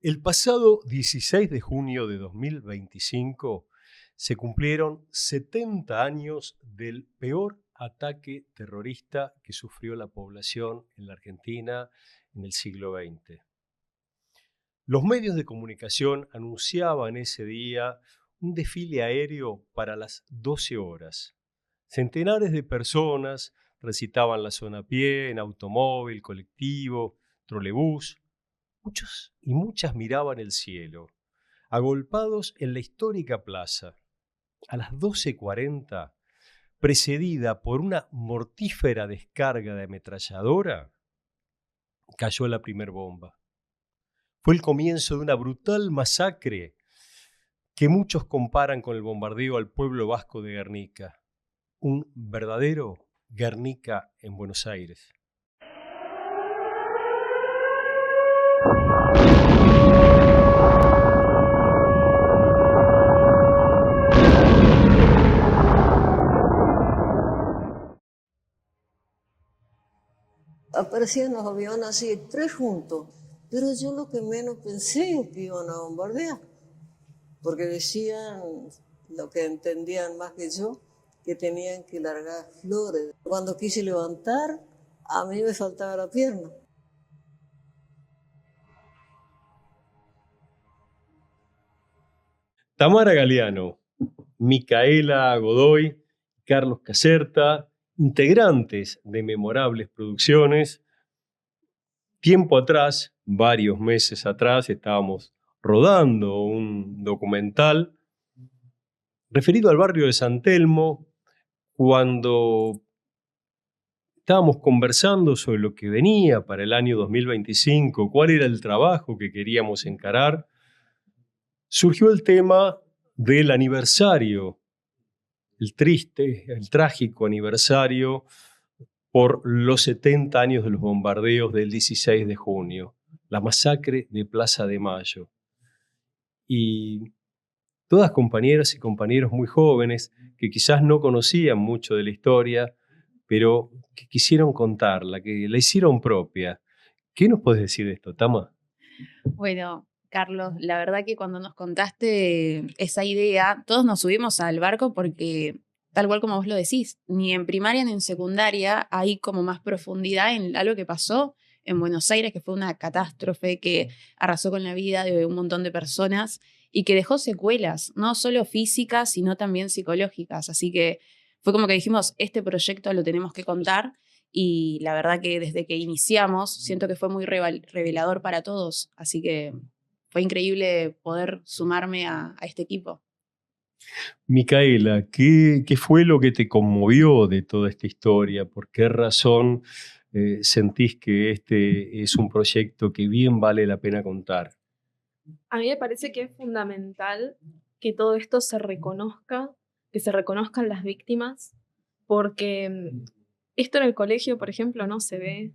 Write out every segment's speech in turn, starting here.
El pasado 16 de junio de 2025 se cumplieron 70 años del peor ataque terrorista que sufrió la población en la Argentina en el siglo XX. Los medios de comunicación anunciaban ese día un desfile aéreo para las 12 horas. Centenares de personas transitaban la zona a pie, en automóvil, colectivo, trolebús. Muchos y muchas miraban el cielo, agolpados en la histórica plaza. A las 12:40, precedida por una mortífera descarga de ametralladora, cayó la primer bomba. Fue el comienzo de una brutal masacre que muchos comparan con el bombardeo al pueblo vasco de Guernica. Un verdadero Guernica en Buenos Aires. Aparecían los aviones así, 3 juntos, pero yo lo que menos pensé que iban a bombardear, porque decían, lo que entendían más que yo, que tenían que largar flores. Cuando quise levantar, a mí me faltaba la pierna. Tamara Galeano, Micaela Godoy, Carlos Caserta, integrantes de Memorables Producciones. Tiempo atrás, varios meses atrás, estábamos rodando un documental referido al barrio de San Telmo, cuando estábamos conversando sobre lo que venía para el año 2025, cuál era el trabajo que queríamos encarar. Surgió el tema del aniversario, el triste, el trágico aniversario por los 70 años de los bombardeos del 16 de junio, la masacre de Plaza de Mayo. Y todas compañeras y compañeros muy jóvenes que quizás no conocían mucho de la historia, pero que quisieron contarla, que la hicieron propia. ¿Qué nos puedes decir de esto, Tama? Bueno, Carlos, la verdad que cuando nos contaste esa idea, todos nos subimos al barco porque, tal cual como vos lo decís, ni en primaria ni en secundaria hay como más profundidad en algo que pasó en Buenos Aires, que fue una catástrofe que arrasó con la vida de un montón de personas y que dejó secuelas, no solo físicas, sino también psicológicas. Así que fue como que dijimos, este proyecto lo tenemos que contar. Y la verdad que desde que iniciamos siento que fue muy revelador para todos, así que fue increíble poder sumarme a este equipo. Micaela, ¿qué fue lo que te conmovió de toda esta historia? ¿Por qué razón sentís que este es un proyecto que bien vale la pena contar? A mí me parece que es fundamental que todo esto se reconozca, que se reconozcan las víctimas, porque esto en el colegio, por ejemplo, no se ve.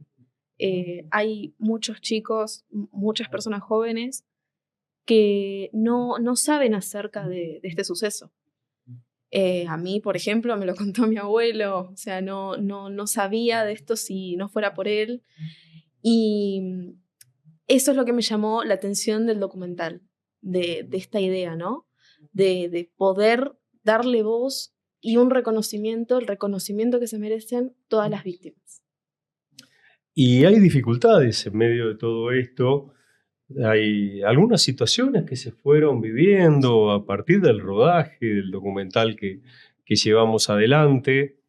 Hay muchos chicos, muchas personas jóvenes que no saben acerca de este suceso. A mí, por ejemplo, me lo contó mi abuelo, o sea, no sabía de esto si no fuera por él. Y eso es lo que me llamó la atención del documental, de esta idea, ¿no? De poder darle voz y un reconocimiento, el reconocimiento que se merecen todas las víctimas. Y hay dificultades en medio de todo esto. Hay algunas situaciones que se fueron viviendo a partir del rodaje del documental que llevamos adelante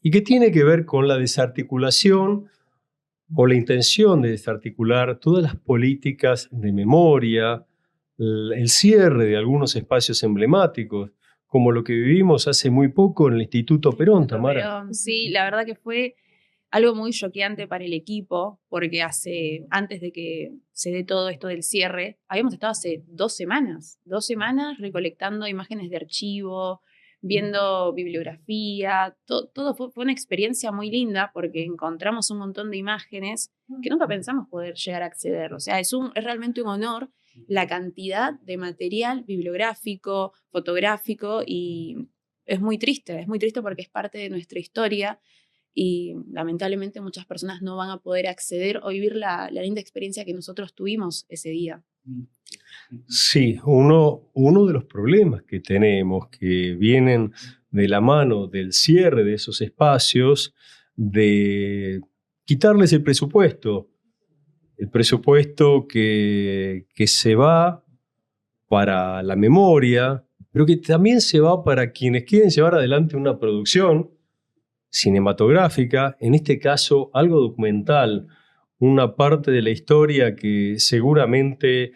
y que tiene que ver con la desarticulación o la intención de desarticular todas las políticas de memoria, el cierre de algunos espacios emblemáticos, como lo que vivimos hace muy poco en el Instituto Perón, Tamara. Sí, la verdad que fue algo muy choqueante para el equipo, porque antes de que se dé todo esto del cierre, habíamos estado hace 2 semanas recolectando imágenes de archivo, viendo bibliografía, todo fue una experiencia muy linda porque encontramos un montón de imágenes que nunca pensamos poder llegar a acceder. O sea, es realmente un honor la cantidad de material bibliográfico, fotográfico, y es muy triste porque es parte de nuestra historia y lamentablemente muchas personas no van a poder acceder o vivir la linda experiencia que nosotros tuvimos ese día. Sí, uno de los problemas que tenemos que vienen de la mano del cierre de esos espacios, de quitarles el presupuesto que se va para la memoria, pero que también se va para quienes quieren llevar adelante una producción cinematográfica, en este caso algo documental, una parte de la historia que seguramente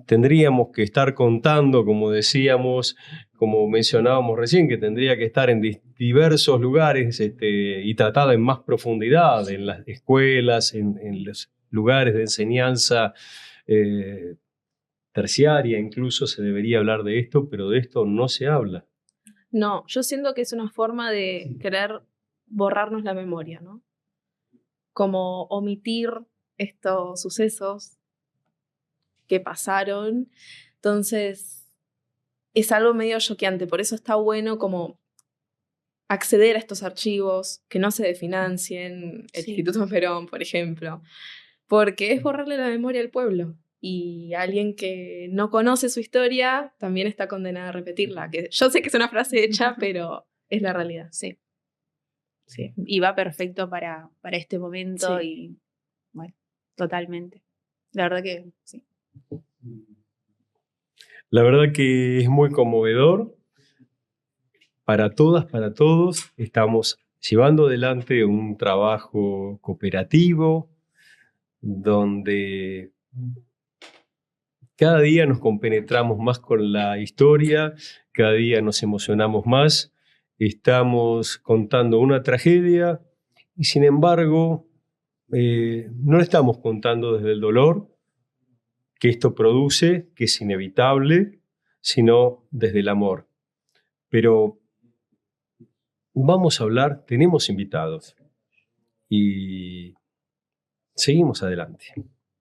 tendríamos que estar contando, como decíamos, como mencionábamos recién, que tendría que estar en diversos lugares y tratada en más profundidad, en las escuelas, en los lugares de enseñanza terciaria, incluso se debería hablar de esto, pero de esto no se habla. No, yo siento que es una forma de querer borrarnos la memoria, ¿no? Como omitir estos sucesos que pasaron. Entonces, es algo medio choqueante. Por eso está bueno como acceder a estos archivos, que no se desfinancien, el Sí. Instituto Perón, por ejemplo, porque es borrarle la memoria al pueblo. Y alguien que no conoce su historia también está condenado a repetirla. Que yo sé que es una frase hecha, pero es la realidad. Sí. Sí. Y va perfecto para este momento Sí. y bueno, totalmente. La verdad que sí. La verdad que es muy conmovedor. Para todas, para todos, estamos llevando adelante un trabajo cooperativo donde cada día nos compenetramos más con la historia, cada día nos emocionamos más, estamos contando una tragedia y sin embargo no la estamos contando desde el dolor que esto produce, que es inevitable, sino desde el amor. Pero vamos a hablar, tenemos invitados y seguimos adelante.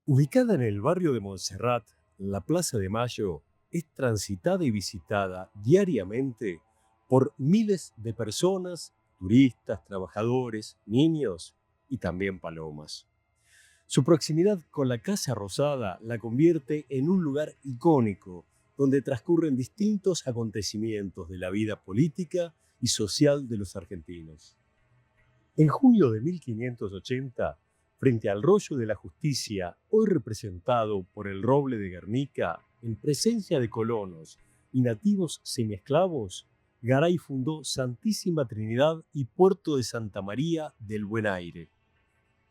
Ubicada en el barrio de Montserrat, la Plaza de Mayo es transitada y visitada diariamente por miles de personas, turistas, trabajadores, niños y también palomas. Su proximidad con la Casa Rosada la convierte en un lugar icónico donde transcurren distintos acontecimientos de la vida política y social de los argentinos. En junio de 1580, frente al Rollo de la Justicia, hoy representado por el roble de Guernica, en presencia de colonos y nativos semiesclavos, Garay fundó Santísima Trinidad y Puerto de Santa María del Buen Aire.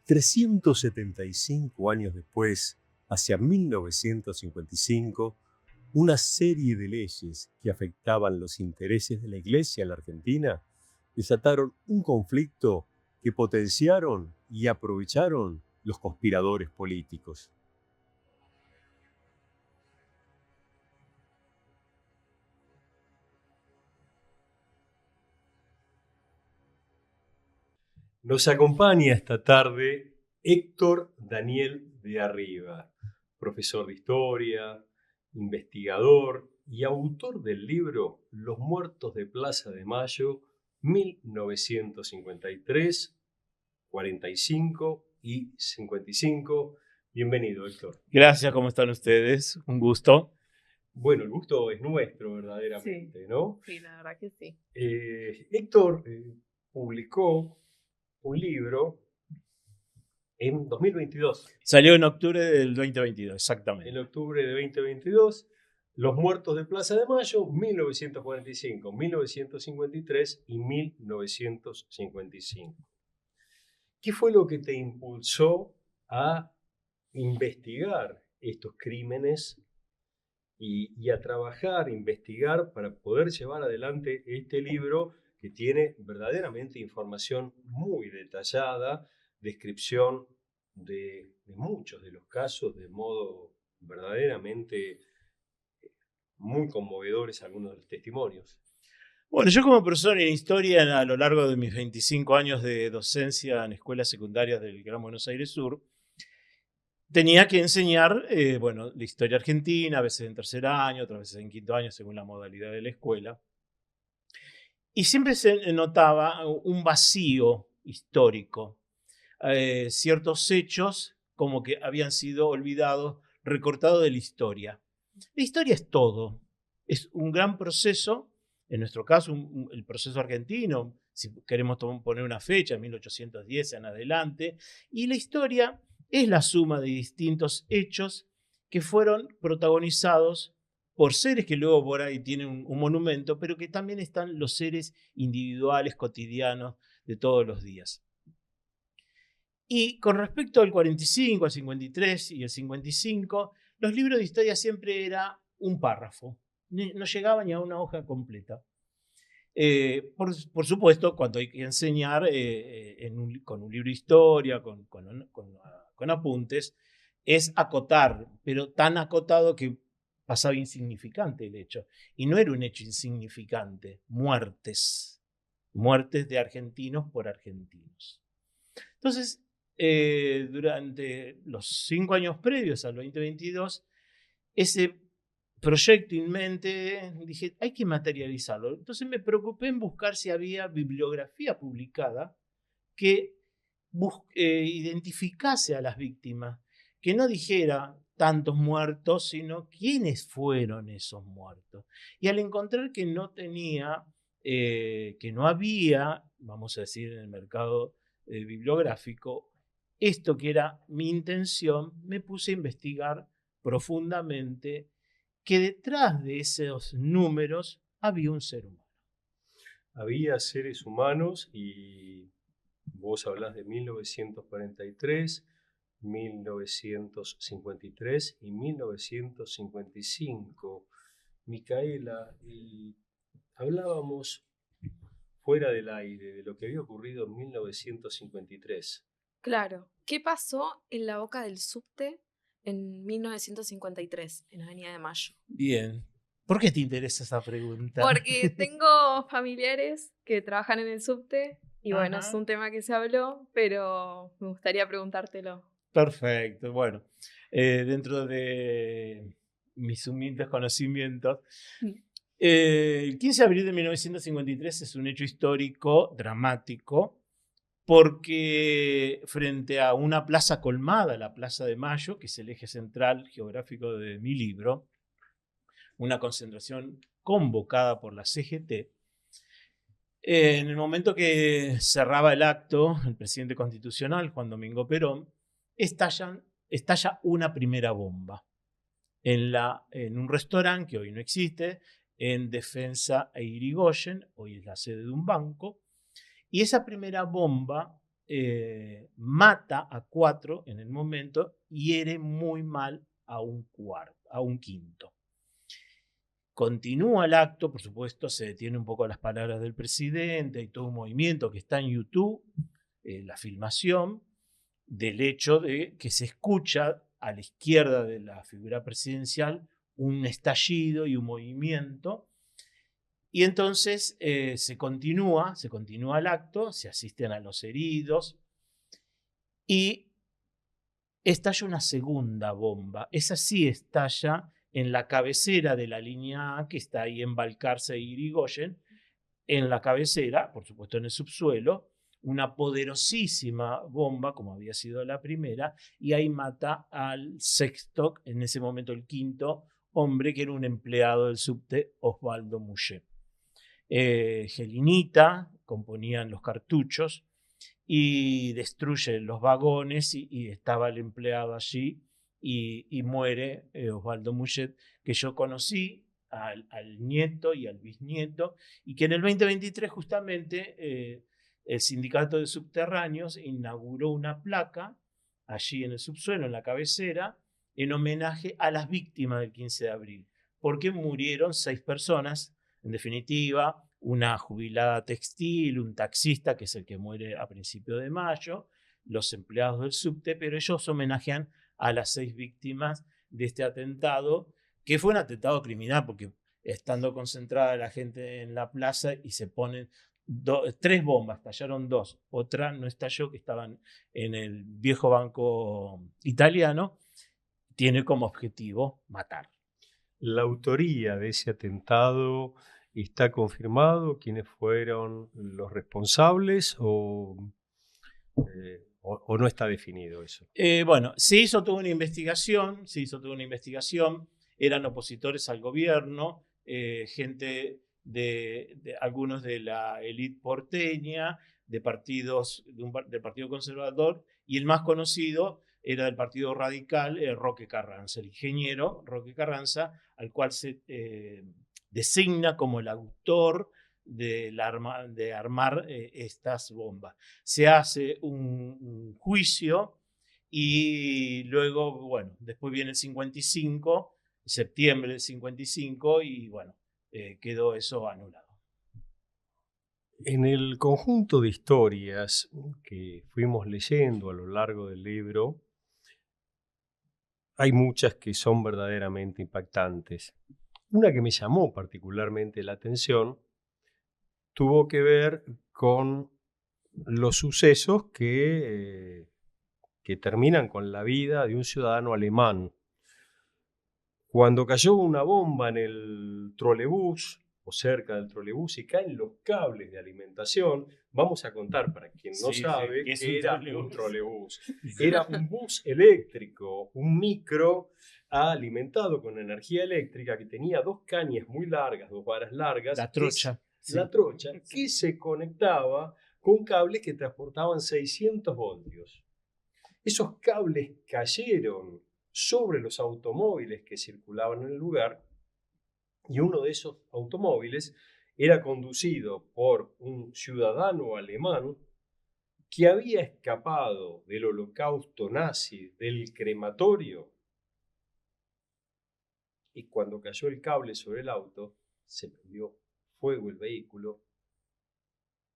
375 años después, hacia 1955, una serie de leyes que afectaban los intereses de la Iglesia en la Argentina desataron un conflicto que potenciaron y aprovecharon los conspiradores políticos. Nos acompaña esta tarde Héctor Daniel de Arriba, profesor de historia, investigador y autor del libro Los Muertos de Plaza de Mayo, 1953, 45 y 55. Bienvenido, Héctor. Gracias, ¿cómo están ustedes? Un gusto. Bueno, el gusto es nuestro, verdaderamente, ¿no? Sí, la verdad que sí. Héctor publicó un libro en 2022. Salió en octubre del 2022, exactamente. En octubre de 2022, Los Muertos de Plaza de Mayo, 1945, 1953 y 1955. ¿Qué fue lo que te impulsó a investigar estos crímenes y a trabajar, investigar para poder llevar adelante este libro que tiene verdaderamente información muy detallada, descripción de muchos de los casos de modo verdaderamente muy conmovedores algunos de los testimonios? Bueno, yo como profesor en historia a lo largo de mis 25 años de docencia en escuelas secundarias del Gran Buenos Aires Sur, tenía que enseñar, la historia argentina, a veces en tercer año, otras veces en quinto año, según la modalidad de la escuela. Y siempre se notaba un vacío histórico. Ciertos hechos como que habían sido olvidados recortado de la historia. La historia es todo. Es un gran proceso, en nuestro caso el proceso argentino, si queremos poner una fecha, 1810 en adelante, y la historia es la suma de distintos hechos que fueron protagonizados por seres que luego por ahí tienen un monumento, pero que también están los seres individuales, cotidianos, de todos los días. Y con respecto al 45, al 53 y el 55, los libros de historia siempre era un párrafo, no llegaban ni a una hoja completa. Por supuesto, cuando hay que enseñar con un libro de historia, con apuntes, es acotar, pero tan acotado que pasaba insignificante el hecho. Y no era un hecho insignificante, muertes de argentinos por argentinos. Entonces, durante los 5 años previos al 2022, ese proyecto en mente, dije, hay que materializarlo. Entonces me preocupé en buscar si había bibliografía publicada que identificase a las víctimas, que no dijera tantos muertos, sino quiénes fueron esos muertos. Y al encontrar que no tenía, que no había, vamos a decir, en el mercado bibliográfico, esto que era mi intención, me puse a investigar profundamente que detrás de esos números había un ser humano. Había seres humanos y vos hablás de 1943, 1953 y 1955. Micaela, hablábamos fuera del aire de lo que había ocurrido en 1953. Claro. ¿Qué pasó en la boca del subte en 1953, en Avenida de Mayo? Bien. ¿Por qué te interesa esa pregunta? Porque tengo familiares que trabajan en el subte y bueno, Ajá. es un tema que se habló, pero me gustaría preguntártelo. Perfecto. Bueno, dentro de mis humildes conocimientos, el 15 de abril de 1953 es un hecho histórico dramático porque frente a una plaza colmada, la Plaza de Mayo, que es el eje central geográfico de mi libro, una concentración convocada por la CGT, en el momento que cerraba el acto, el presidente constitucional, Juan Domingo Perón, estalla una primera bomba en un restaurante que hoy no existe, en Defensa e Irigoyen, hoy es la sede de un banco, y esa primera bomba mata a 4 en el momento y hiere muy mal a un quinto. Continúa el acto, por supuesto, se detiene un poco las palabras del presidente, hay todo un movimiento que está en YouTube, la filmación, del hecho de que se escucha a la izquierda de la figura presidencial un estallido y un movimiento. Y entonces se continúa el acto, se asisten a los heridos y estalla una segunda bomba. Esa sí estalla en la cabecera de la línea A, que está ahí en Balcarce e Irigoyen, en la cabecera, por supuesto en el subsuelo, una poderosísima bomba, como había sido la primera, y ahí mata al sexto, en ese momento el quinto hombre, que era un empleado del subte, Osvaldo Mouchet. Gelinita componían los cartuchos y destruye los vagones y estaba el empleado allí y muere Osvaldo Mouchet, que yo conocí al nieto y al bisnieto, y que en el 2023 justamente el sindicato de subterráneos inauguró una placa allí en el subsuelo, en la cabecera, en homenaje a las víctimas del 15 de abril, porque murieron 6 personas, en definitiva, una jubilada textil, un taxista, que es el que muere a principios de mayo, los empleados del subte, pero ellos homenajean a las 6 víctimas de este atentado, que fue un atentado criminal, porque estando concentrada la gente en la plaza y se ponen 3 bombas, estallaron 2, otra no estalló, que estaban en el viejo banco italiano, tiene como objetivo matar. La autoría de ese atentado está confirmado, quiénes fueron los responsables o o no está definido eso? Bueno, se hizo toda una investigación, eran opositores al gobierno, gente de algunos de la élite porteña, de partidos del Partido Conservador, y el más conocido era del Partido Radical, Roque Carranza, el ingeniero Roque Carranza, al cual se designa como el autor de armar estas bombas. Se hace un juicio y luego, bueno, después viene el 55, septiembre del 55, y bueno, quedó eso anulado. En el conjunto de historias que fuimos leyendo a lo largo del libro, hay muchas que son verdaderamente impactantes. Una que me llamó particularmente la atención tuvo que ver con los sucesos que terminan con la vida de un ciudadano alemán. Cuando cayó una bomba en el trolebús, o cerca del trolebús, y caen los cables de alimentación, vamos a contar para quien no sabe qué era un trolebús. Era un bus eléctrico, un micro alimentado con energía eléctrica que tenía dos cañas muy largas, dos varas largas. La trocha. La trocha, que se conectaba con cables que transportaban 600 voltios. Esos cables cayeron sobre los automóviles que circulaban en el lugar, y uno de esos automóviles era conducido por un ciudadano alemán que había escapado del holocausto nazi, del crematorio, y cuando cayó el cable sobre el auto, se prendió fuego el vehículo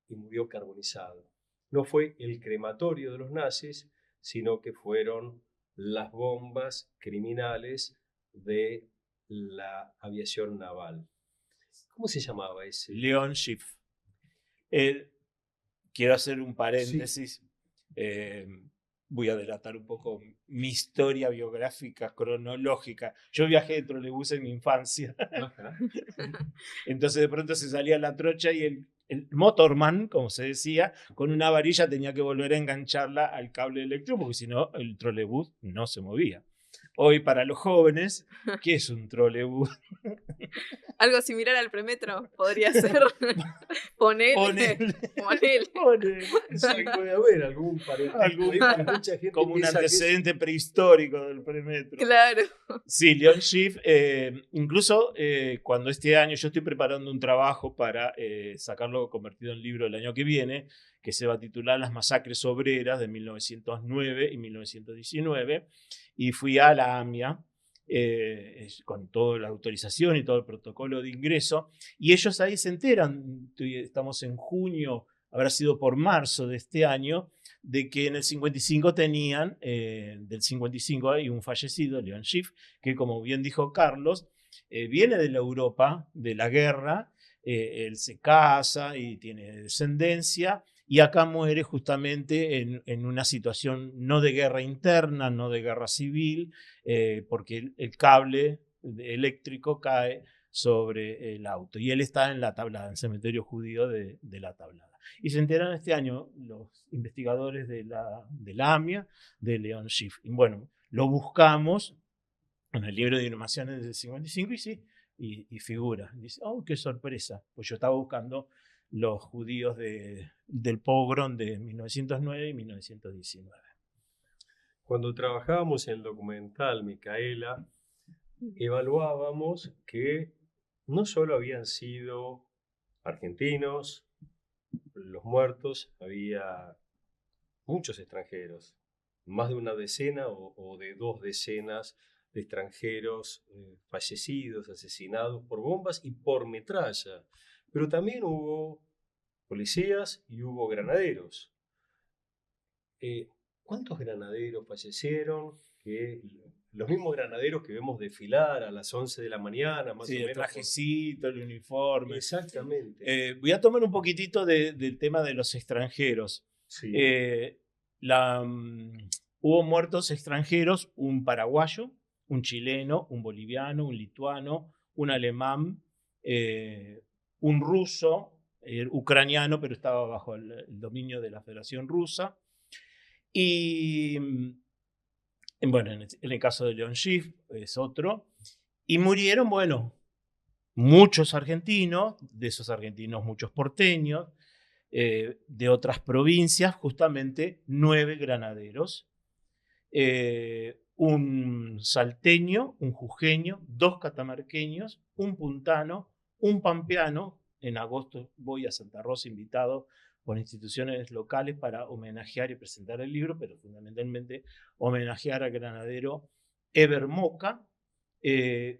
y murió carbonizado. No fue el crematorio de los nazis, sino que fueron las bombas criminales de la aviación naval. ¿Cómo se llamaba ese? Leon Schiff. Quiero hacer un paréntesis. Sí. Voy a delatar un poco mi historia biográfica, cronológica. Yo viajé de trolebús en mi infancia. Entonces de pronto se salía la trocha y el motorman, como se decía, con una varilla tenía que volver a engancharla al cable eléctrico, porque si no el trolebús no se movía. Hoy, para los jóvenes, ¿qué es un trolebús? Algo similar al premetro podría ser. Ponele. Sí, puede haber algún parentesco. Como un antecedente prehistórico del premetro. Claro. Sí, Leon Schiff, incluso cuando este año yo estoy preparando un trabajo para sacarlo convertido en libro el año que viene, que se va a titular Las masacres obreras de 1909 y 1919, y fui a la AMIA con toda la autorización y todo el protocolo de ingreso, y ellos ahí se enteran, estamos en junio, habrá sido por marzo de este año, de que en el 55 tenían, del 55 hay un fallecido, Leon Schiff, que como bien dijo Carlos, viene de la Europa, de la guerra, él se casa y tiene descendencia, y acá muere justamente en una situación no de guerra interna, no de guerra civil, porque el cable eléctrico cae sobre el auto. Y él está en la Tablada, en el cementerio judío de la Tablada. Y se enteran este año los investigadores de la AMIA de Leon Schiff. Y bueno, lo buscamos en el libro de Inhumaciones del 55 y sí, y figura. Y dice, oh, qué sorpresa. Pues yo estaba buscando los judíos del pogrom de 1909 y 1919. Cuando trabajábamos en el documental, Micaela, evaluábamos que no solo habían sido argentinos los muertos, había muchos extranjeros, más de una decena o de 2 decenas de extranjeros fallecidos, asesinados por bombas y por metralla. Pero también hubo policías y hubo granaderos. ¿Cuántos granaderos fallecieron? Los mismos granaderos que vemos desfilar a las 11 de la mañana, más o menos. El trajecito, el uniforme. Exactamente. Voy a tomar un poquitito del tema de los extranjeros. Sí. Hubo muertos extranjeros, un paraguayo, un chileno, un boliviano, un lituano, un alemán, un ruso, ucraniano, pero estaba bajo el dominio de la Federación Rusa, Y bueno, en el caso de Leon Schiff es otro. Y murieron, bueno, muchos argentinos, de esos argentinos muchos porteños, de otras provincias, justamente 9 granaderos, un salteño, un jujeño, 2 catamarqueños, un puntano, un pampeano. En agosto voy a Santa Rosa invitado por instituciones locales para homenajear y presentar el libro, pero fundamentalmente homenajear al granadero Eber Moca,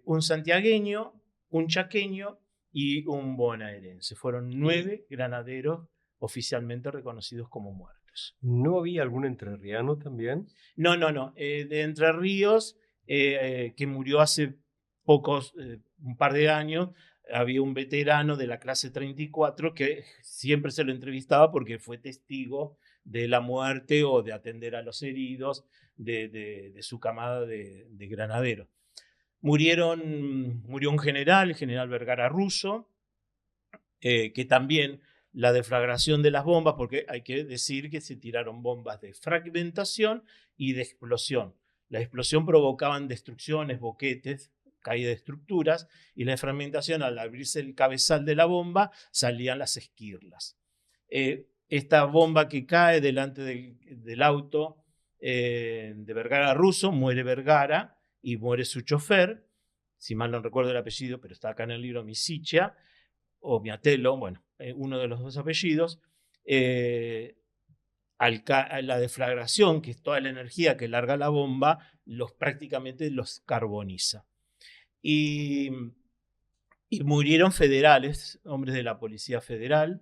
un santiagueño, un chaqueño y un bonaerense. Fueron 9 granaderos oficialmente reconocidos como muertos. ¿No había algún entrerriano también? No. De Entre Ríos, que murió hace pocos, un par de años, había un veterano de la clase 34 que siempre se lo entrevistaba porque fue testigo de la muerte o de atender a los heridos de su camada de granaderos. Murió un general, el general Vergara Russo, que también la deflagración de las bombas, porque hay que decir que se tiraron bombas de fragmentación y de explosión. La explosión provocaban destrucciones, boquetes, caída de estructuras, y la fragmentación, al abrirse el cabezal de la bomba, salían las esquirlas. Esta bomba que cae delante del auto de Vergara Russo, muere Vergara y muere su chofer, si mal no recuerdo el apellido, pero está acá en el libro, Misichia, o Miatelo, bueno, uno de los dos apellidos. A la deflagración, que es toda la energía que larga la bomba, prácticamente los carboniza. Y murieron federales, hombres de la Policía Federal,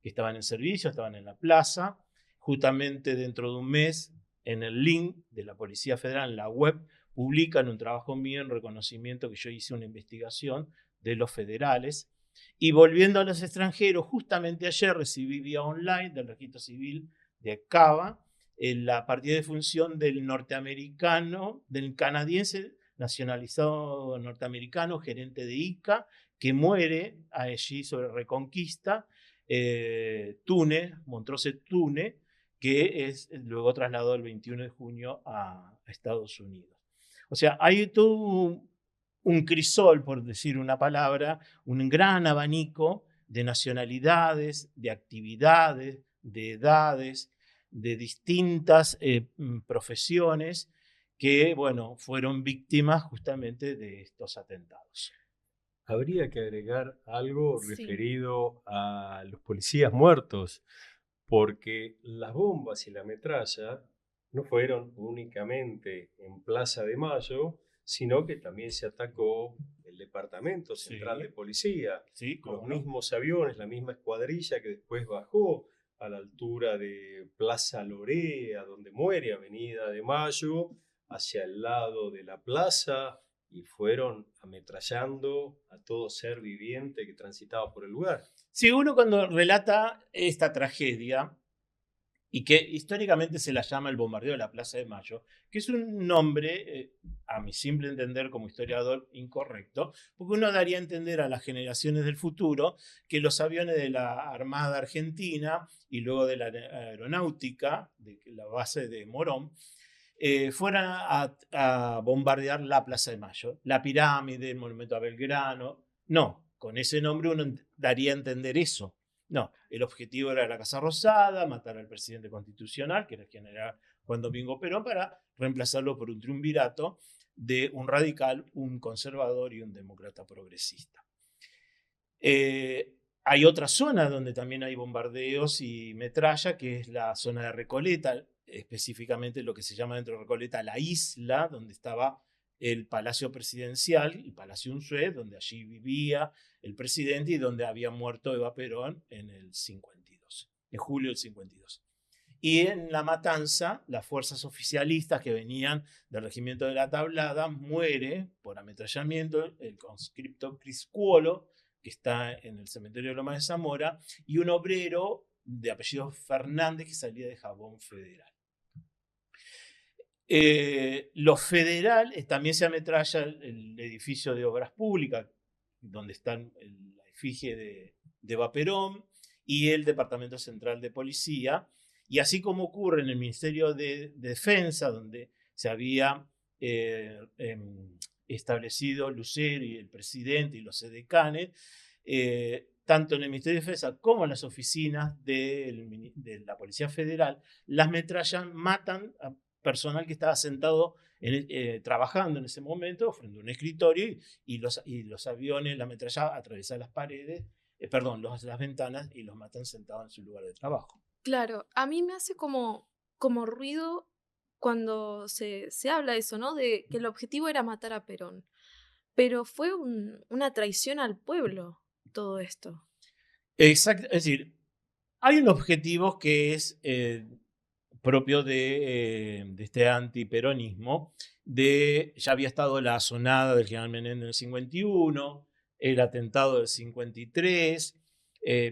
que estaban en servicio, estaban en la plaza. Justamente dentro de un mes, en el link de la Policía Federal, en la web, publican un trabajo mío en reconocimiento que yo hice una investigación de los federales. Y volviendo a los extranjeros, justamente ayer recibí vía online del Registro Civil de Cava la partida de función del norteamericano, del canadiense nacionalizado norteamericano, gerente de ICA, que muere allí sobre Reconquista, Montrose Tune, que es luego trasladado el 21 de junio a Estados Unidos. O sea, hay todo un crisol, por decir una palabra, un gran abanico de nacionalidades, de actividades, de edades, de distintas profesiones que, bueno, fueron víctimas justamente de estos atentados. Habría que agregar algo Sí. referido a los policías muertos, porque las bombas y la metralla no fueron únicamente en Plaza de Mayo, sino que también se atacó el Departamento Central de Policía, Sí, los mismos aviones, la misma escuadrilla que después bajó a la altura de Plaza Lorea, donde muere Avenida de Mayo, hacia el lado de la plaza, y fueron ametrallando a todo ser viviente que transitaba por el lugar. Si uno cuando relata esta tragedia, y que históricamente se la llama el bombardeo de la Plaza de Mayo, que es un nombre, a mi simple entender como historiador, incorrecto, porque uno daría a entender a las generaciones del futuro que los aviones de la Armada Argentina y luego de la Aeronáutica, de la base de Morón, fueran a bombardear la Plaza de Mayo, la pirámide, el monumento a Belgrano. No, con ese nombre uno daría a entender eso. No, el objetivo era la Casa Rosada, matar al presidente constitucional, que era el general Juan Domingo Perón, para reemplazarlo por un triunvirato de un radical, un conservador y un demócrata progresista. Hay otra zona donde también hay bombardeos y metralla, que es la zona de Recoleta, específicamente lo que se llama dentro de Recoleta la isla, donde estaba el Palacio Presidencial, el Palacio Unzué, donde allí vivía el presidente y donde había muerto Eva Perón en el 52, en julio del 52. Y en La Matanza, las fuerzas oficialistas que venían del regimiento de la Tablada, muere por ametrallamiento el conscripto Criscuolo, que está en el cementerio de Loma de Zamora, y un obrero de apellido Fernández que salía de Jabón Federal. Lo federal también se ametralla el edificio de obras públicas, donde está la efigie de Eva Perón, y el Departamento Central de Policía, Y así como ocurre en el Ministerio de Defensa, donde se había establecido Lucero y el presidente y los edecanes, tanto en el Ministerio de Defensa como en las oficinas de la Policía Federal, las metrallan, matan a personal que estaba sentado trabajando en ese momento frente a un escritorio y los aviones, la metralla atraviesa las paredes, las ventanas y los matan sentados en su lugar de trabajo. Claro, a mí me hace como ruido cuando se habla de eso, ¿no? De que el objetivo era matar a Perón. Pero fue una traición al pueblo todo esto. Exacto, es decir, hay un objetivo que es propio de este antiperonismo. Ya había estado la asonada del general Menem en el 51, el atentado del 53,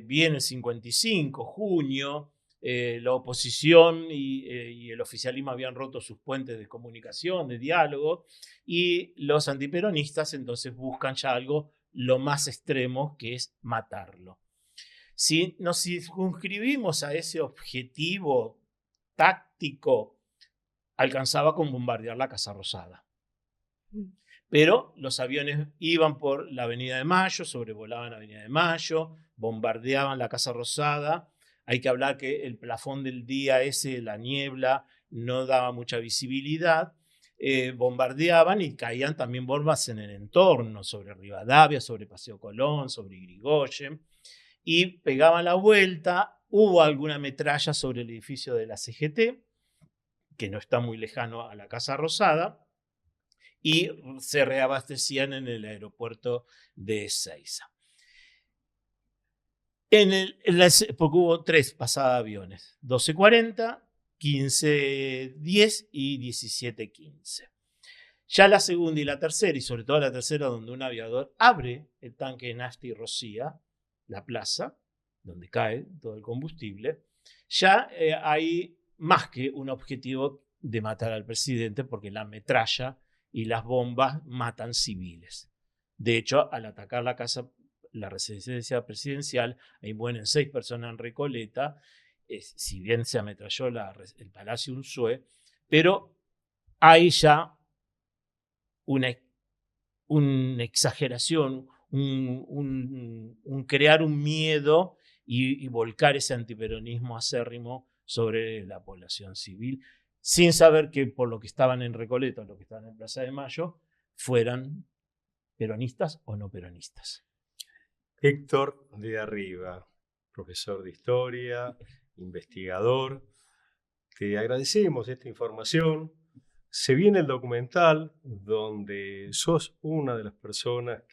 viene el 55, junio, la oposición y el oficialismo habían roto sus puentes de comunicación, de diálogo, y los antiperonistas entonces buscan ya algo lo más extremo, que es matarlo. Si nos circunscribimos a ese objetivo táctico, alcanzaba con bombardear la Casa Rosada. Pero los aviones iban por la Avenida de Mayo, sobrevolaban la Avenida de Mayo, bombardeaban la Casa Rosada. Hay que hablar que el plafón del día la niebla, no daba mucha visibilidad. Bombardeaban y caían también bombas en el entorno, sobre Rivadavia, sobre Paseo Colón, sobre Irigoyen. Y pegaban la vuelta. Hubo alguna metralla sobre el edificio de la CGT, que no está muy lejano a la Casa Rosada, y se reabastecían en el aeropuerto de Ezeiza. Porque hubo 3 pasadaviones, 12:40, 15:10 y 17:15. Ya la segunda y la tercera, y sobre todo la tercera, donde un aviador abre el tanque de nafta y rocía la plaza, donde cae todo el combustible, ya hay más que un objetivo de matar al presidente, porque la metralla y las bombas matan civiles. De hecho, al atacar la residencia presidencial, ahí mueren 6 personas en Recoleta, si bien se ametralló el Palacio Unzué, pero hay ya una exageración, un crear un miedo y volcar ese antiperonismo acérrimo sobre la población civil, sin saber que por lo que estaban en Recoleta o lo que estaban en Plaza de Mayo, fueran peronistas o no peronistas. Héctor de Arriba, profesor de historia, investigador, te agradecemos esta información. Se viene el documental donde sos una de las personas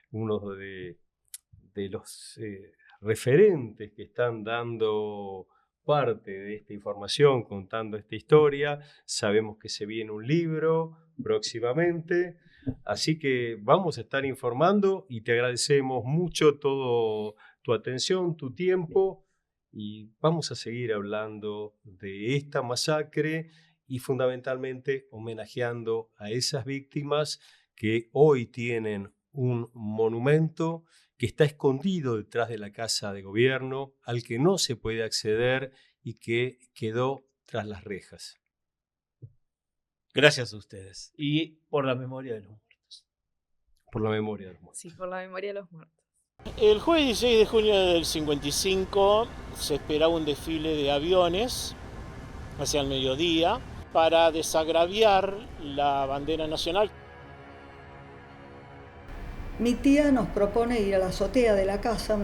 uno de los referentes que están dando parte de esta información, contando esta historia. Sabemos que se viene un libro próximamente, así que vamos a estar informando y te agradecemos mucho toda tu atención, tu tiempo, y vamos a seguir hablando de esta masacre y fundamentalmente homenajeando a esas víctimas que hoy tienen un monumento que está escondido detrás de la Casa de Gobierno, al que no se puede acceder y que quedó tras las rejas. Gracias a ustedes y por la memoria de los muertos. Por la memoria de los muertos. Sí, por la memoria de los muertos. El jueves 16 de junio del 55 se esperaba un desfile de aviones hacia el mediodía para desagraviar la bandera nacional. Mi tía nos propone ir a la azotea de la casa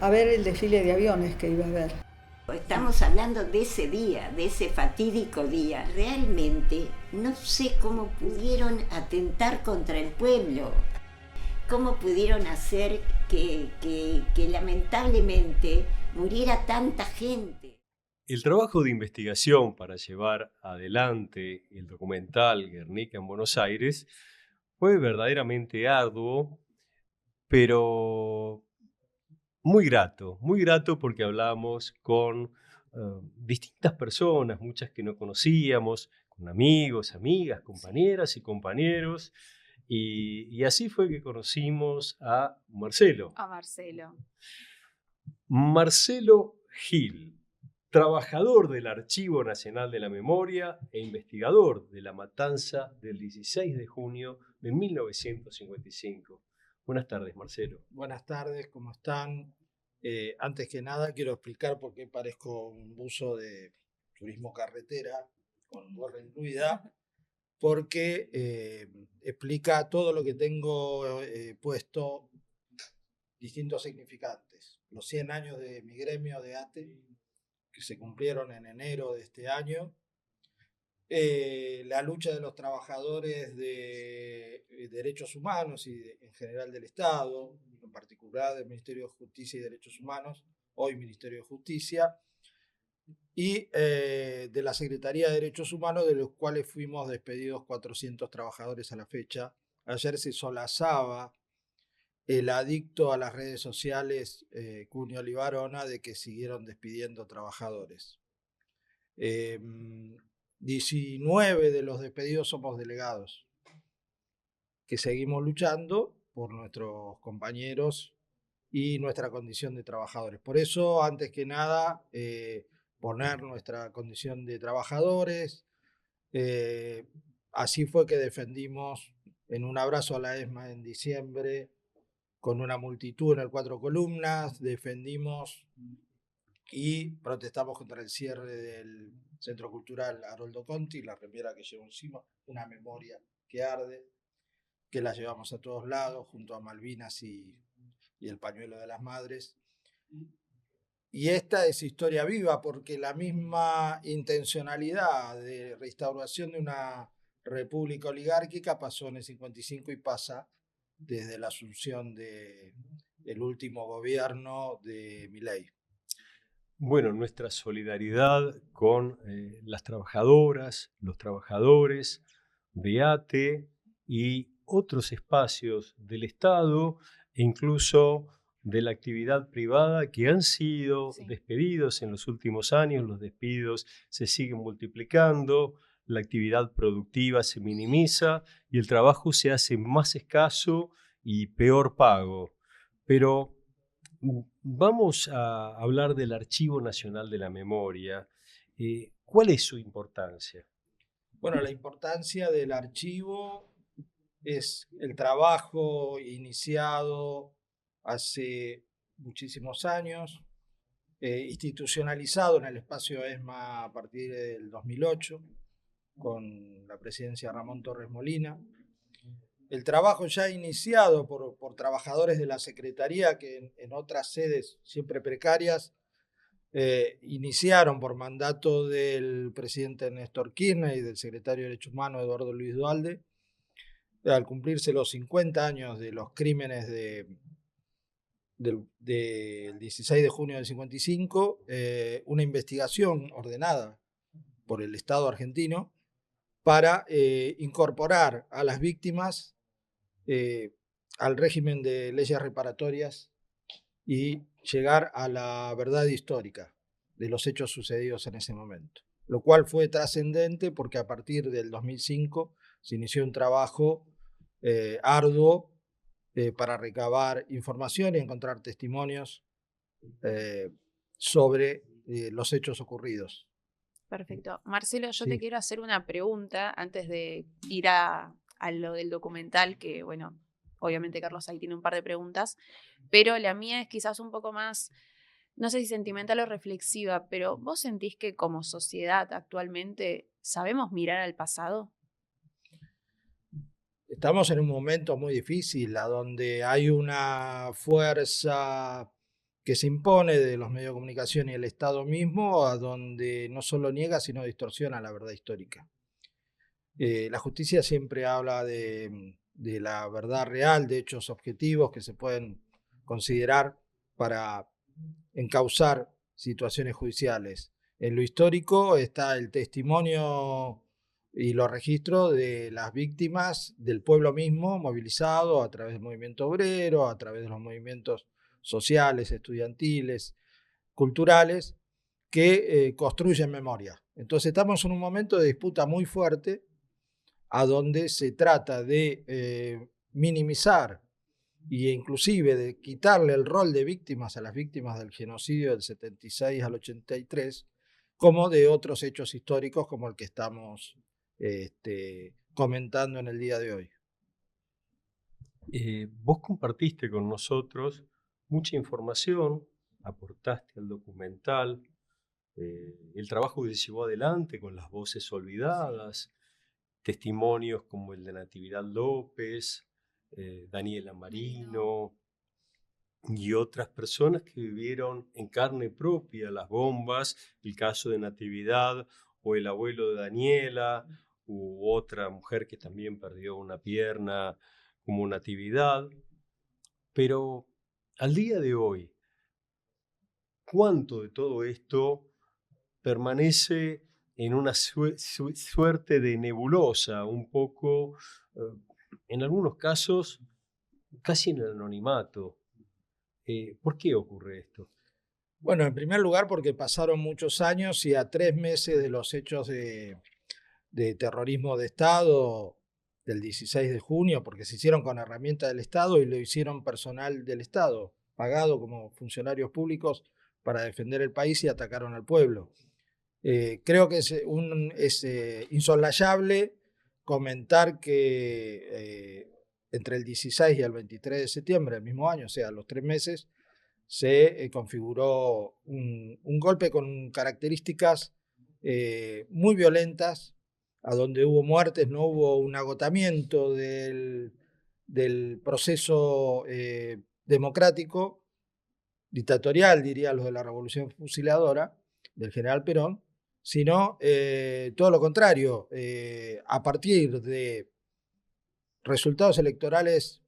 a ver el desfile de aviones que iba a haber. Estamos hablando de ese día, de ese fatídico día. Realmente no sé cómo pudieron atentar contra el pueblo, cómo pudieron hacer que lamentablemente muriera tanta gente. El trabajo de investigación para llevar adelante el documental Guernica en Buenos Aires fue verdaderamente arduo, pero muy grato porque hablamos con distintas personas, muchas que no conocíamos, con amigos, amigas, compañeras y compañeros, y así fue que conocimos a Marcelo. A Marcelo. Marcelo Gil trabajador del Archivo Nacional de la Memoria e investigador de la matanza del 16 de junio de 1955. Buenas tardes, Marcelo. Buenas tardes, ¿cómo están? Antes que nada quiero explicar por qué parezco un buzo de turismo carretera con gorra incluida, porque explica todo lo que tengo puesto, distintos significantes. Los 100 años de mi gremio de ATE, que se cumplieron en enero de este año, la lucha de los trabajadores de derechos humanos y en general del Estado, en particular del Ministerio de Justicia y Derechos Humanos, hoy Ministerio de Justicia, y de la Secretaría de Derechos Humanos, de los cuales fuimos despedidos 400 trabajadores a la fecha. Ayer se solazaba el adicto a las redes sociales, Cunio Olivarona, de que siguieron despidiendo trabajadores. 19 de los despedidos somos delegados, que seguimos luchando por nuestros compañeros y nuestra condición de trabajadores. Por eso, antes que nada, poner nuestra condición de trabajadores. Así fue que defendimos en un abrazo a la ESMA en diciembre, con una multitud en el Cuatro Columnas, defendimos y protestamos contra el cierre del Centro Cultural Haroldo Conti, la remera que llevo encima, una memoria que arde, que la llevamos a todos lados, junto a Malvinas y el pañuelo de las madres. Y esta es historia viva, porque la misma intencionalidad de restauración de una república oligárquica pasó en el 55 y pasa desde la asunción del último gobierno de Milei. Bueno, nuestra solidaridad con las trabajadoras, los trabajadores de ATE y otros espacios del Estado e incluso de la actividad privada que han sido despedidos en los últimos años. Los despidos se siguen multiplicando, la actividad productiva se minimiza y el trabajo se hace más escaso y peor pago. Pero vamos a hablar del Archivo Nacional de la Memoria. ¿Cuál es su importancia? Bueno, la importancia del archivo es el trabajo iniciado hace muchísimos años, institucionalizado en el espacio ESMA a partir del 2008, con la presidencia de Ramón Torres Molina. El trabajo ya iniciado por trabajadores de la Secretaría que en otras sedes siempre precarias iniciaron por mandato del presidente Néstor Kirchner y del secretario de Derechos Humanos Eduardo Luis Duhalde, al cumplirse los 50 años de los crímenes del 16 de junio del 55, una investigación ordenada por el Estado argentino para incorporar a las víctimas al régimen de leyes reparatorias y llegar a la verdad histórica de los hechos sucedidos en ese momento. Lo cual fue trascendente porque a partir del 2005 se inició un trabajo arduo para recabar información y encontrar testimonios sobre los hechos ocurridos. Perfecto. Marcelo, yo Sí. te quiero hacer una pregunta antes de ir a lo del documental, que bueno, obviamente Carlos ahí tiene un par de preguntas, pero la mía es quizás un poco más, no sé si sentimental o reflexiva, pero ¿vos sentís que como sociedad actualmente sabemos mirar al pasado? Estamos en un momento muy difícil, a donde hay una fuerza que se impone de los medios de comunicación y el Estado mismo, a donde no solo niega, sino distorsiona la verdad histórica. La justicia siempre habla de la verdad real, de hechos objetivos que se pueden considerar para encauzar situaciones judiciales. En lo histórico está el testimonio y los registros de las víctimas del pueblo mismo movilizado a través del movimiento obrero, a través de los movimientos sociales, estudiantiles, culturales, que construyen memoria. Entonces estamos en un momento de disputa muy fuerte, a donde se trata de minimizar e inclusive de quitarle el rol de víctimas a las víctimas del genocidio del 76 al 83, como de otros hechos históricos como el que estamos comentando en el día de hoy. Vos compartiste con nosotros mucha información, aportaste al documental, el trabajo que se llevó adelante con las voces olvidadas, testimonios como el de Natividad López, Daniela Marino y otras personas que vivieron en carne propia las bombas, el caso de Natividad o el abuelo de Daniela u otra mujer que también perdió una pierna como Natividad. Pero al día de hoy, ¿cuánto de todo esto permanece en una suerte de nebulosa, un poco, en algunos casos, casi en el anonimato? ¿Por qué ocurre esto? Bueno, en primer lugar porque pasaron muchos años y a 3 meses de los hechos de terrorismo de Estado del 16 de junio, porque se hicieron con herramientas del Estado y lo hicieron personal del Estado, pagado como funcionarios públicos para defender el país y atacaron al pueblo. Creo que es insoslayable comentar que entre el 16 y el 23 de septiembre del mismo año, o sea, los 3 meses, se configuró un golpe con características muy violentas, a donde hubo muertes, no hubo un agotamiento del proceso democrático, dictatorial, diría los de la Revolución Fusiladora, del general Perón, sino todo lo contrario, a partir de resultados electorales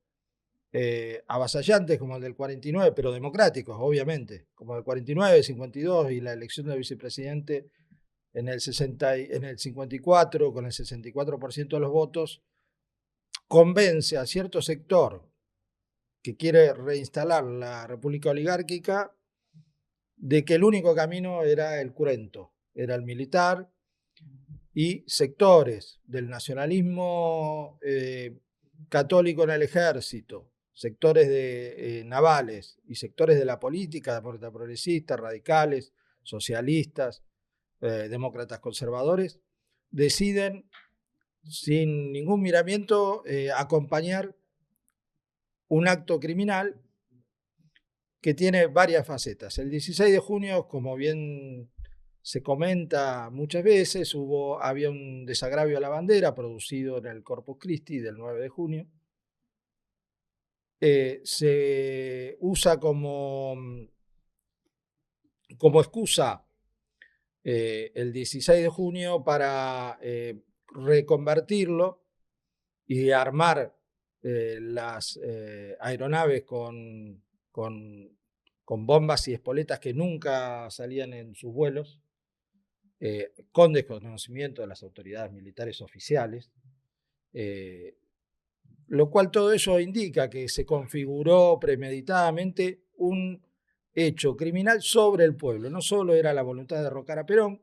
avasallantes como el del 49, pero democráticos, obviamente, como el 49, 52 y la elección del vicepresidente en el 54, con el 64% de los votos, convence a cierto sector que quiere reinstalar la república oligárquica de que el único camino era el cruento, era el militar, y sectores del nacionalismo católico en el ejército, sectores navales y sectores de la política, progresistas, radicales, socialistas, demócratas conservadores, deciden sin ningún miramiento acompañar un acto criminal que tiene varias facetas. El 16 de junio, como bien se comenta muchas veces, había un desagravio a la bandera producido en el Corpus Christi del 9 de junio. Se usa como excusa el 16 de junio para reconvertirlo y armar las aeronaves con bombas y espoletas que nunca salían en sus vuelos, con desconocimiento de las autoridades militares oficiales, lo cual todo eso indica que se configuró premeditadamente un hecho criminal sobre el pueblo. No solo era la voluntad de derrocar a Perón,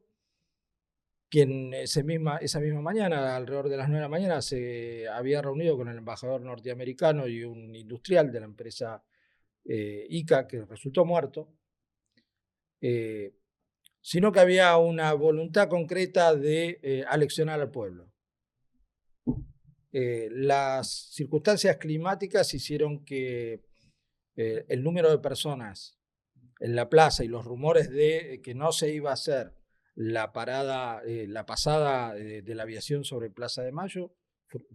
quien esa misma mañana, alrededor de las 9 de la mañana, se había reunido con el embajador norteamericano y un industrial de la empresa ICA, que resultó muerto, sino que había una voluntad concreta de aleccionar al pueblo. Las circunstancias climáticas hicieron que el número de personas en la plaza y los rumores de que no se iba a hacer la pasada de la aviación sobre Plaza de Mayo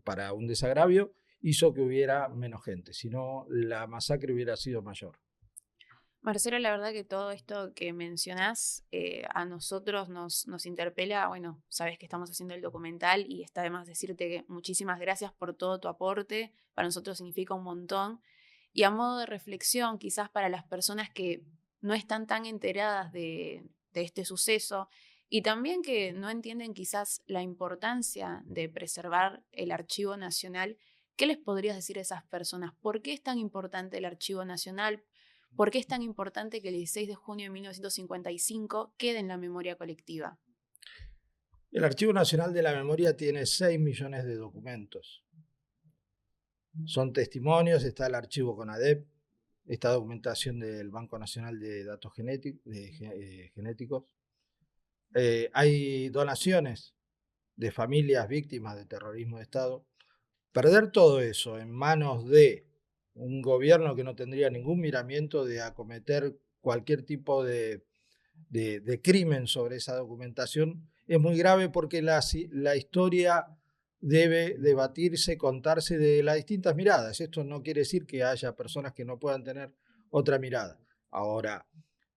para un desagravio, hizo que hubiera menos gente, si no la masacre hubiera sido mayor. Marcelo, la verdad que todo esto que mencionás a nosotros nos interpela. Bueno, sabes que estamos haciendo el documental y está de más decirte que muchísimas gracias por todo tu aporte. Para nosotros significa un montón. Y a modo de reflexión, quizás para las personas que no están tan enteradas de este suceso y también que no entienden quizás la importancia de preservar el Archivo Nacional, ¿qué les podrías decir a esas personas? ¿Por qué es tan importante el Archivo Nacional? ¿Por qué es tan importante que el 16 de junio de 1955 quede en la memoria colectiva? El Archivo Nacional de la Memoria tiene 6 millones de documentos. Son testimonios, está el archivo CONADEP, esta documentación del Banco Nacional de Datos Genéticos, hay donaciones de familias víctimas de terrorismo de Estado. Perder todo eso en manos de un gobierno que no tendría ningún miramiento de acometer cualquier tipo de crimen sobre esa documentación es muy grave, porque la historia debe debatirse, contarse de las distintas miradas. Esto no quiere decir que haya personas que no puedan tener otra mirada. Ahora,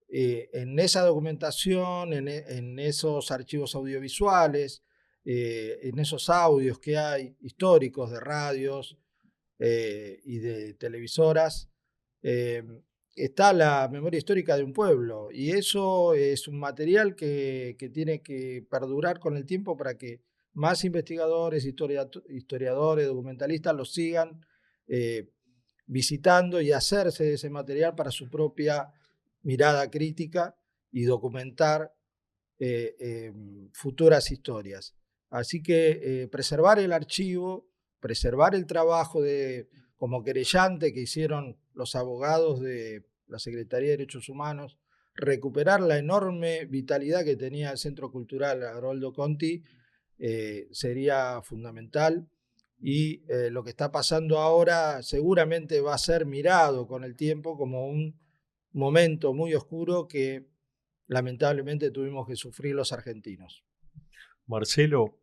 en esa documentación, en esos archivos audiovisuales, en esos audios que hay históricos de radios y de televisoras, está la memoria histórica de un pueblo, y eso es un material que tiene que perdurar con el tiempo para que más investigadores, historiadores, documentalistas lo sigan visitando y hacerse de ese material para su propia mirada crítica y documentar futuras historias. Así que preservar el archivo, preservar el trabajo como querellante que hicieron los abogados de la Secretaría de Derechos Humanos, recuperar la enorme vitalidad que tenía el Centro Cultural Haroldo Conti, sería fundamental. Y lo que está pasando ahora seguramente va a ser mirado con el tiempo como un momento muy oscuro que lamentablemente tuvimos que sufrir los argentinos. Marcelo,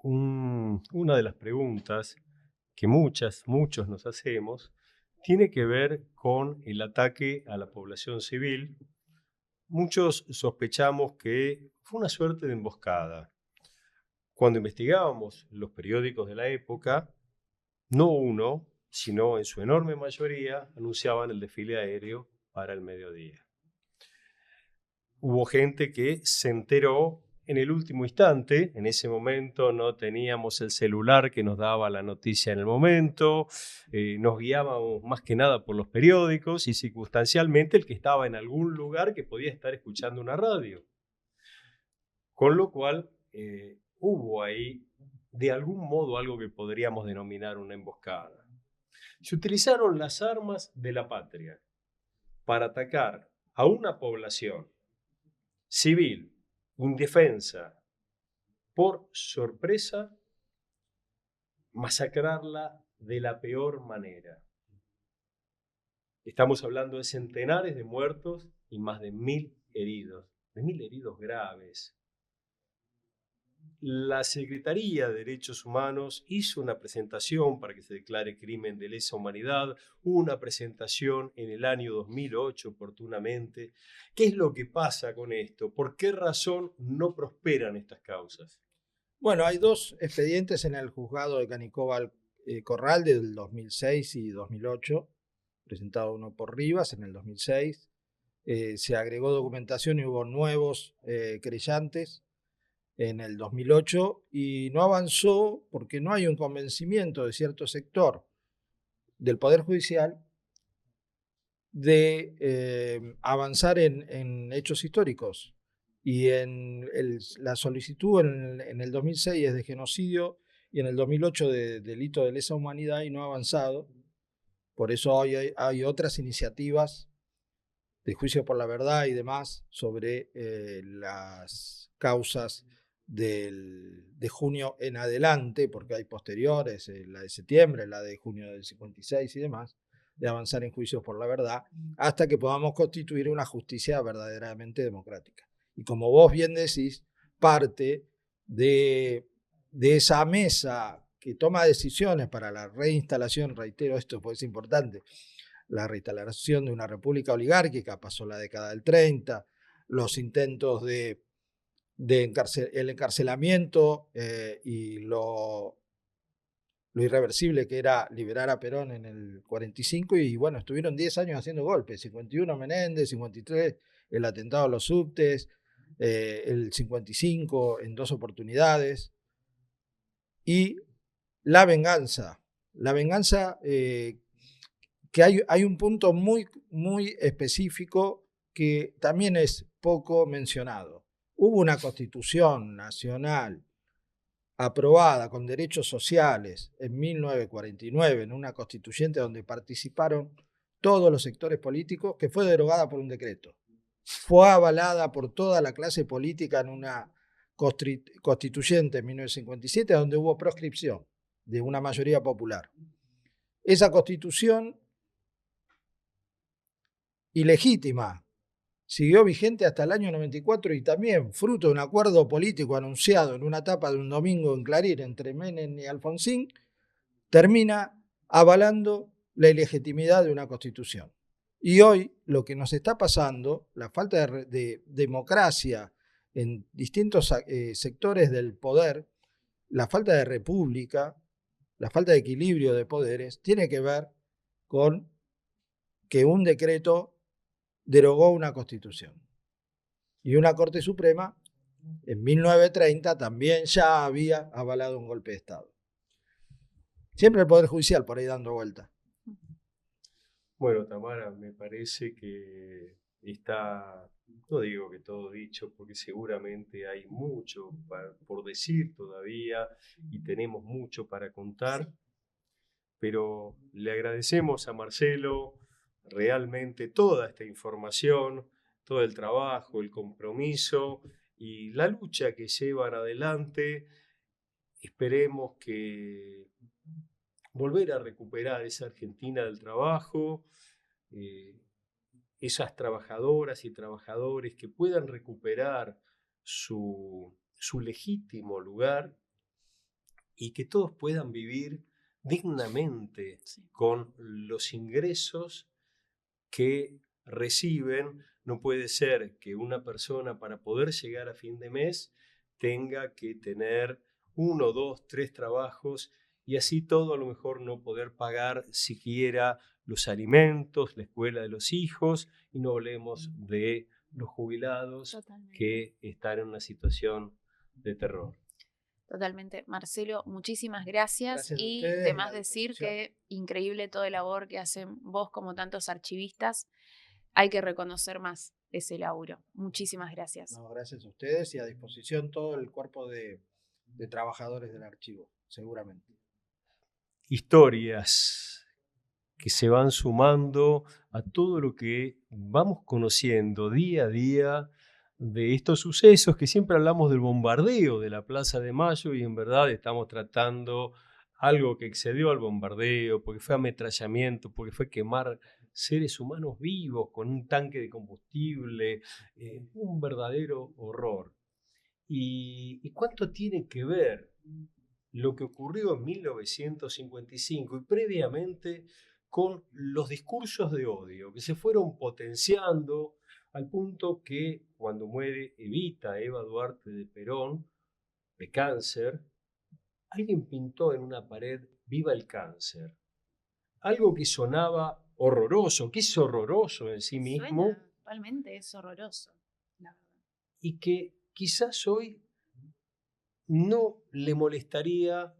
una de las preguntas que muchos nos hacemos tiene que ver con el ataque a la población civil. Muchos sospechamos que fue una suerte de emboscada. Cuando investigábamos los periódicos de la época, no uno, sino en su enorme mayoría, anunciaban el desfile aéreo para el mediodía. Hubo gente que se enteró en el último instante. En ese momento no teníamos el celular que nos daba la noticia en el momento, nos guiábamos más que nada por los periódicos y circunstancialmente el que estaba en algún lugar que podía estar escuchando una radio. Con lo cual hubo ahí de algún modo algo que podríamos denominar una emboscada. Se utilizaron las armas de la patria para atacar a una población civil, indefensa, por sorpresa, masacrarla de la peor manera. Estamos hablando de centenares de muertos y más de 1000 heridos, graves. La Secretaría de Derechos Humanos hizo una presentación para que se declare crimen de lesa humanidad, una presentación en el año 2008 oportunamente. ¿Qué es lo que pasa con esto? ¿Por qué razón no prosperan estas causas? Bueno, hay dos expedientes en el juzgado de Canicóbal Corral del 2006 y 2008, presentado uno por Rivas en el 2006. Se agregó documentación y hubo nuevos querellantes en el 2008, y no avanzó porque no hay un convencimiento de cierto sector del Poder Judicial de avanzar en hechos históricos. Y la solicitud en el 2006 es de genocidio y en el 2008 de delito de lesa humanidad, y no ha avanzado. Por eso hoy hay otras iniciativas de juicio por la verdad y demás sobre las causas de junio en adelante, porque hay posteriores, la de septiembre, la de junio del 56 y demás, de avanzar en juicios por la verdad, hasta que podamos constituir una justicia verdaderamente democrática. Y como vos bien decís, parte de esa mesa que toma decisiones para la reinstalación, reitero esto porque es importante, la reinstalación de una república oligárquica, pasó la década del 30, los intentos el encarcelamiento y lo irreversible que era liberar a Perón en el 45, y bueno, estuvieron 10 años haciendo golpes, 51 Menéndez, 53 el atentado a los subtes, el 55 en 2 oportunidades, y la venganza que hay un punto muy, muy específico que también es poco mencionado. Hubo una Constitución Nacional aprobada con derechos sociales en 1949, en una constituyente donde participaron todos los sectores políticos, que fue derogada por un decreto. fue avalada por toda la clase política en una constituyente en 1957, donde hubo proscripción de una mayoría popular. Esa constitución ilegítima siguió vigente hasta el año 94 y también, fruto de un acuerdo político anunciado en una etapa de un domingo en Clarín entre Menem y Alfonsín, termina avalando la ilegitimidad de una constitución. Y hoy lo que nos está pasando, la falta de democracia en distintos sectores del poder, la falta de república, la falta de equilibrio de poderes, tiene que ver con que un decreto derogó una constitución. Y una Corte Suprema, en 1930, también ya había avalado un golpe de Estado. Siempre el Poder Judicial por ahí dando vuelta. Bueno, Tamara, me parece que está, no digo que todo dicho, porque seguramente hay mucho por decir todavía y tenemos mucho para contar, pero le agradecemos a Marcelo realmente toda esta información, todo el trabajo, el compromiso y la lucha que llevan adelante. Esperemos que volver a recuperar esa Argentina del trabajo, esas trabajadoras y trabajadores que puedan recuperar su legítimo lugar y que todos puedan vivir dignamente con los ingresos que reciben. No puede ser que una persona para poder llegar a fin de mes tenga que tener 1, 2, 3 trabajos y así todo a lo mejor no poder pagar siquiera los alimentos, la escuela de los hijos, y no hablemos de los jubilados que están en una situación de terror. Totalmente. Marcelo, muchísimas gracias. Gracias a Y ustedes, de a más la decir disposición. que increíble toda la labor que hacen vos como tantos archivistas. Hay que reconocer más ese laburo. Muchísimas gracias. No, gracias a ustedes y a disposición todo el cuerpo de trabajadores del archivo, seguramente. Historias que se van sumando a todo lo que vamos conociendo día a día de estos sucesos, que siempre hablamos del bombardeo de la Plaza de Mayo y en verdad estamos tratando algo que excedió al bombardeo, porque fue ametrallamiento, porque fue quemar seres humanos vivos con un tanque de combustible, un verdadero horror. ¿Y cuánto tiene que ver lo que ocurrió en 1955 y previamente con los discursos de odio que se fueron potenciando al punto que cuando muere Eva Duarte de Perón, de cáncer, alguien pintó en una pared "Viva el cáncer", algo que sonaba horroroso, que es horroroso en sí mismo. Suena, actualmente es horroroso, la verdad. Y que quizás hoy no le molestaría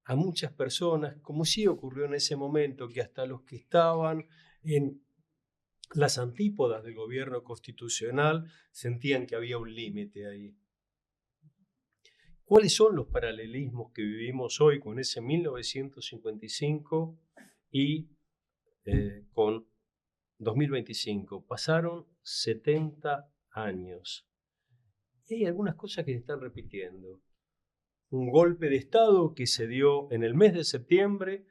a muchas personas, como sí ocurrió en ese momento, que hasta los que estaban en las antípodas del gobierno constitucional sentían que había un límite ahí. ¿Cuáles son los paralelismos que vivimos hoy con ese 1955 y con 2025? Pasaron 70 años. Y hay algunas cosas que se están repitiendo. Un golpe de Estado que se dio en el mes de septiembre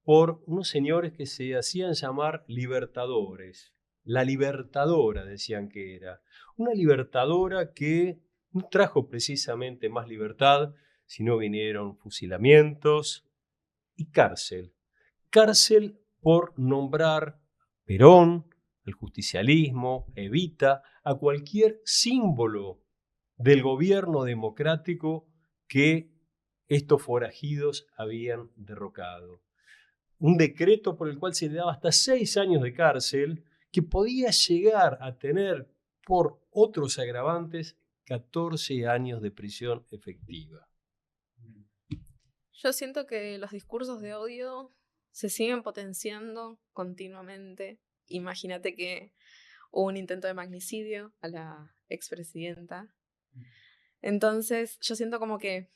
por unos señores que se hacían llamar libertadores. La libertadora decían que era. Una libertadora que no trajo precisamente más libertad, sino vinieron fusilamientos y cárcel. Cárcel por nombrar Perón, el justicialismo, Evita, a cualquier símbolo del gobierno democrático que estos forajidos habían derrocado. Un decreto por el cual se le daba hasta 6 años de cárcel, que podía llegar a tener por otros agravantes 14 años de prisión efectiva. Yo siento que los discursos de odio se siguen potenciando continuamente. Imagínate que hubo un intento de magnicidio a la expresidenta. Entonces, yo siento como que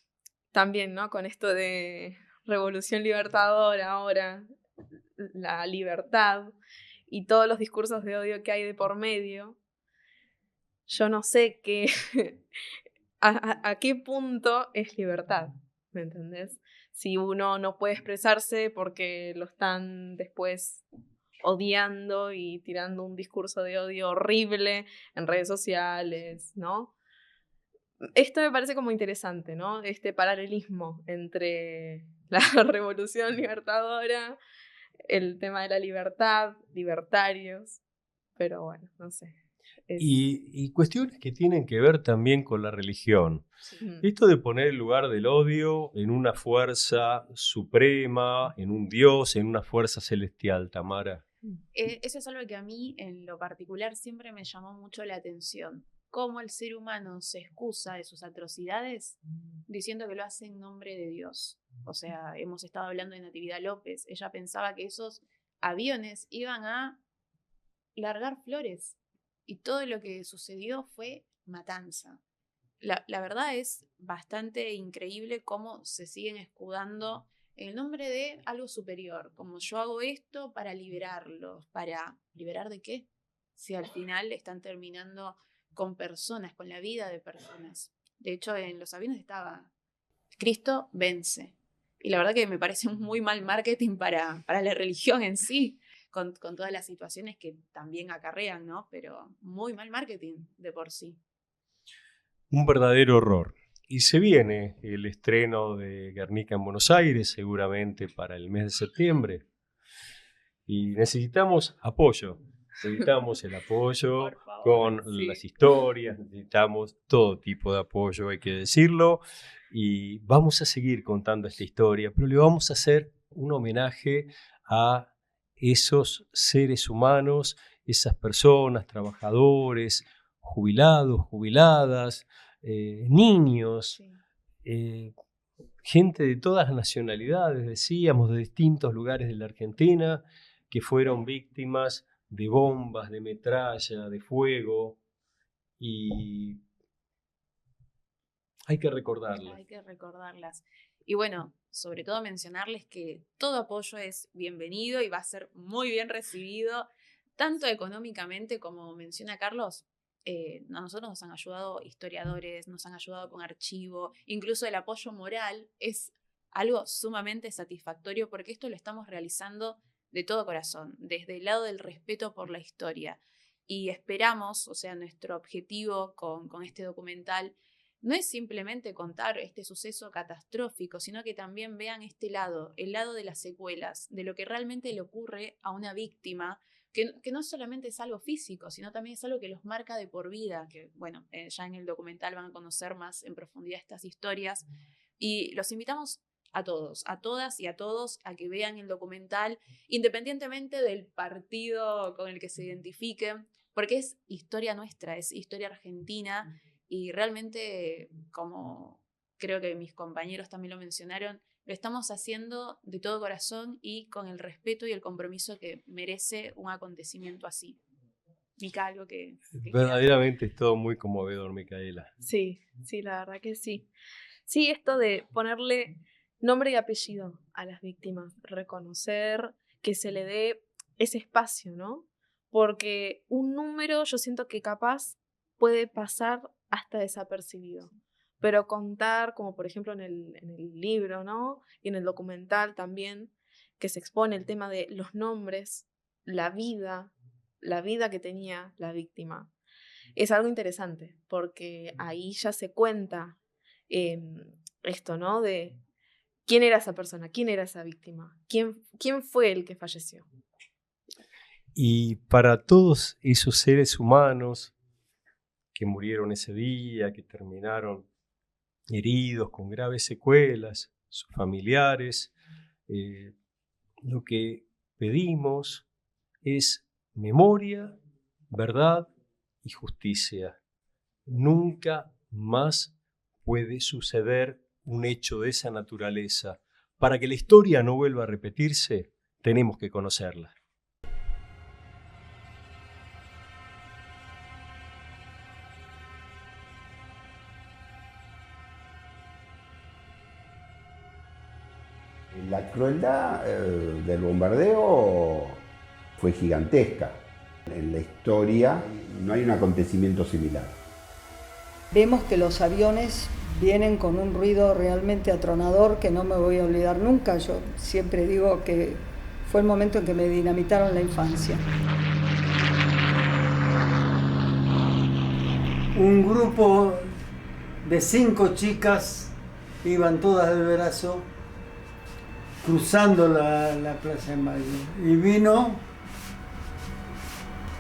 también, ¿no? Con esto de revolución libertadora ahora, la libertad y todos los discursos de odio que hay de por medio, yo no sé qué, a qué punto es libertad, ¿me entendés? Si uno no puede expresarse porque lo están después odiando y tirando un discurso de odio horrible en redes sociales, ¿no? Esto me parece como interesante, ¿no? Este paralelismo entre la revolución libertadora, el tema de la libertad, libertarios, pero bueno, no sé. Y cuestiones que tienen que ver también con la religión. Esto de poner el lugar del odio en una fuerza suprema, en un Dios, en una fuerza celestial, Tamara. Eso es algo que a mí, en lo particular, siempre me llamó mucho la atención. Cómo el ser humano se excusa de sus atrocidades diciendo que lo hace en nombre de Dios. O sea, hemos estado hablando de Natividad López. Ella pensaba que esos aviones iban a largar flores. Y todo lo que sucedió fue matanza. La verdad es bastante increíble cómo se siguen escudando en el nombre de algo superior. Como yo hago esto para liberarlos. ¿Para liberar de qué? Si al final están terminando con personas, con la vida de personas. De hecho, en los aviones estaba Cristo vence. Y la verdad que me parece un muy mal marketing para la religión en sí. Con todas las situaciones que también acarrean, ¿no? Pero muy mal marketing de por sí. Un verdadero horror. Y se viene el estreno de Guernica en Buenos Aires, seguramente para el mes de septiembre. Y necesitamos apoyo. Necesitamos el apoyo con las historias, necesitamos todo tipo de apoyo, hay que decirlo. Y vamos a seguir contando esta historia, pero le vamos a hacer un homenaje a esos seres humanos, esas personas, trabajadores, jubilados, jubiladas, niños, gente de todas las nacionalidades, decíamos, de distintos lugares de la Argentina, que fueron víctimas de bombas, de metralla, de fuego, y hay que recordarlas. Hay que recordarlas. Y bueno, sobre todo mencionarles que todo apoyo es bienvenido y va a ser muy bien recibido, tanto económicamente como menciona Carlos. A nosotros nos han ayudado historiadores, nos han ayudado con archivo, incluso el apoyo moral es algo sumamente satisfactorio porque esto lo estamos realizando de todo corazón, desde el lado del respeto por la historia. Y esperamos, o sea, nuestro objetivo con este documental no es simplemente contar este suceso catastrófico, sino que también vean este lado, el lado de las secuelas, de lo que realmente le ocurre a una víctima, que no solamente es algo físico, sino también es algo que los marca de por vida, que bueno, ya en el documental van a conocer más en profundidad estas historias, y los invitamos a todos, a todas y a todos a que vean el documental, independientemente del partido con el que se identifiquen, porque es historia nuestra, es historia argentina, y realmente, como creo que mis compañeros también lo mencionaron, lo estamos haciendo de todo corazón y con el respeto y el compromiso que merece un acontecimiento así. Mica, algo que verdaderamente es todo muy conmovedor, Micaela. Sí, la verdad que sí. Sí, esto de ponerle nombre y apellido a las víctimas, reconocer que se le dé ese espacio, ¿no? Porque un número yo siento que capaz puede pasar hasta desapercibido, pero contar, como por ejemplo en el libro, ¿no? Y en el documental también, que se expone el tema de los nombres, la vida que tenía la víctima, es algo interesante, porque ahí ya se cuenta esto, ¿no? De quién era esa persona, quién era esa víctima, quién fue el que falleció. Y para todos esos seres humanos que murieron ese día, que terminaron heridos con graves secuelas, sus familiares, lo que pedimos es memoria, verdad y justicia. Nunca más puede suceder un hecho de esa naturaleza. Para que la historia no vuelva a repetirse, tenemos que conocerla. La crueldad del bombardeo fue gigantesca. En la historia no hay un acontecimiento similar. Vemos que los aviones vienen con un ruido realmente atronador que no me voy a olvidar nunca. Yo siempre digo que fue el momento en que me dinamitaron la infancia. Un grupo de 5 chicas iban todas del brazo cruzando la Plaza de Mayo y vino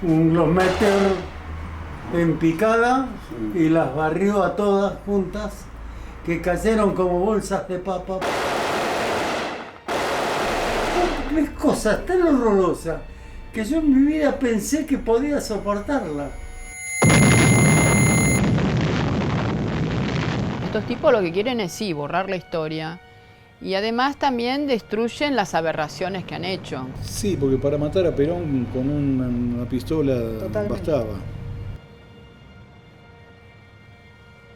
un Glosmeter en picada y las barrió a todas juntas, que cayeron como bolsas de papa. Es cosa tan horrorosa que yo en mi vida pensé que podía soportarla. Estos tipos lo que quieren es sí, borrar la historia. Y además también destruyen las aberraciones que han hecho. Sí, porque para matar a Perón con una pistola bastaba.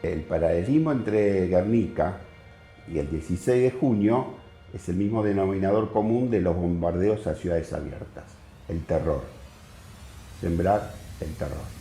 El paralelismo entre Guernica y el 16 de junio es el mismo denominador común de los bombardeos a ciudades abiertas, el terror, sembrar el terror.